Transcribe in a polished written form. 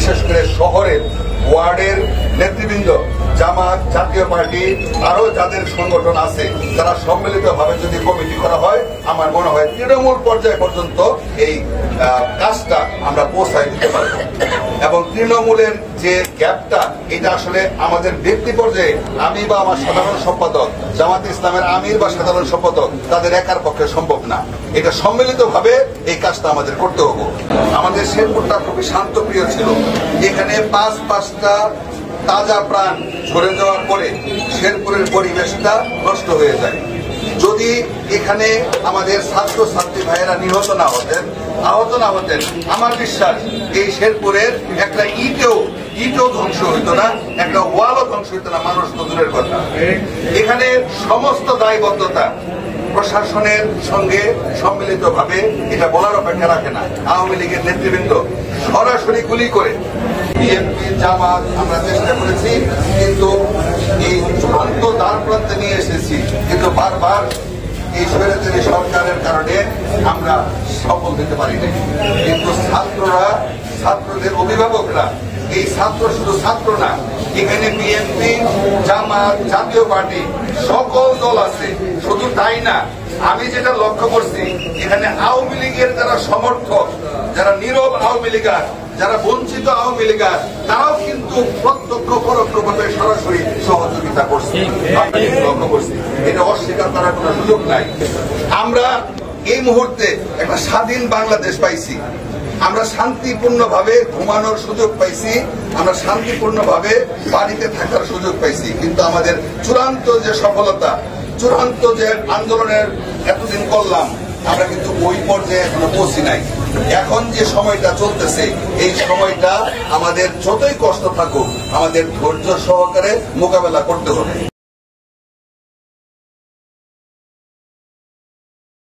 বিশেষ করে শহরের ওয়ার্ডের নেতৃবৃন্দ, জামাত, জাতীয় পার্টি, আরো যাদের সংগঠন আছে, তারা সম্মিলিতভাবে যদি কমিটি করা হয়, আমার মনে হয় তৃণমূল পর্যায় পর্যন্ত এই কাজটা আমরা পৌঁছায় দিতে পারবো। এবং তৃণমূলের যে গ্যাপটা, এটা আসলে আমাদের ব্যক্তি পর্যায়ে আমি বা আমার সাধারণ সম্পাদক, জামাতে ইসলামের আমির বা সাধারণ সম্পাদক, তাদের একার পক্ষে সম্ভব না। এটা সম্মিলিতভাবে এই কাজটা আমাদের করতে হবে। আমাদের শেরপুরটা খুবই শান্তপ্রিয় ছিল। এখানে পাঁচটা তাজা প্রাণ ঝরে যাওয়ার পরে শেরপুরের পরিবেশটা নষ্ট হয়ে যায়। যদি এখানে আমাদের ছাত্র ছাত্রী ভাইয়েরা নিহত না হতেন, আমার বিশ্বাস এই শেরপুরের একটা ইটও ধ্বংস হইতো না, একটা ওয়ালও ধ্বংস হইতো না, মানুষ তো দূরের কথা। এখানে সমস্ত দায়বদ্ধতা প্রশাসনের সঙ্গে সম্মিলিতভাবে, এটা বলার অপেক্ষা রাখে না। আওয়ামী লীগের নেতৃবৃন্দ সরাসরি গুলি করে বিএনপি, জামাত আমরা চেষ্টা করেছি, কিন্তু এই চূড়ান্ত দ্বার প্রান্তে নিয়ে এসেছি, কিন্তু বারবার এই স্বৈরাচারী সরকারের কারণে আমরা সফল দিতে পারিনি। কিন্তু ছাত্রদের অভিভাবকরা, এই শুধু ছাত্র না, এখানে বিএনপি, জামাত, জাতীয় পার্টি সকল দল আছে। শুধু তাই না, আমি যেটা লক্ষ্য করছি, এখানে আওয়ামী লীগের যারা সমর্থক, যারা নীরব আওয়ামী লীগার, যারা বঞ্চিত আওয়ামী লীগার, তারাও কিন্তু প্রত্যক্ষ পরোক্ষভাবে সরাসরি সহযোগিতা করছে। লক্ষ্য করছি, এটা অস্বীকার করার কোন সুযোগ নাই। আমরা এই মুহূর্তে একটা স্বাধীন বাংলাদেশ পাইছি। আমরা শান্তিপূর্ণভাবে ঘুমানোর সুযোগ পাইছি, আমরা শান্তিপূর্ণভাবে বাড়িতে থাকার সুযোগ পাইছি। কিন্তু আমাদের চূড়ান্ত যে সফলতা, চূড়ান্ত যে আন্দোলনের এতদিন করলাম, আমরা কিন্তু ওই পর্যায়ে এখনো পৌঁছি নাই। এখন যে সময়টা চলতেছে, এই সময়টা আমাদের যতই কষ্ট থাকুক, আমাদের ধৈর্য সহকারে মোকাবেলা করতে হবে।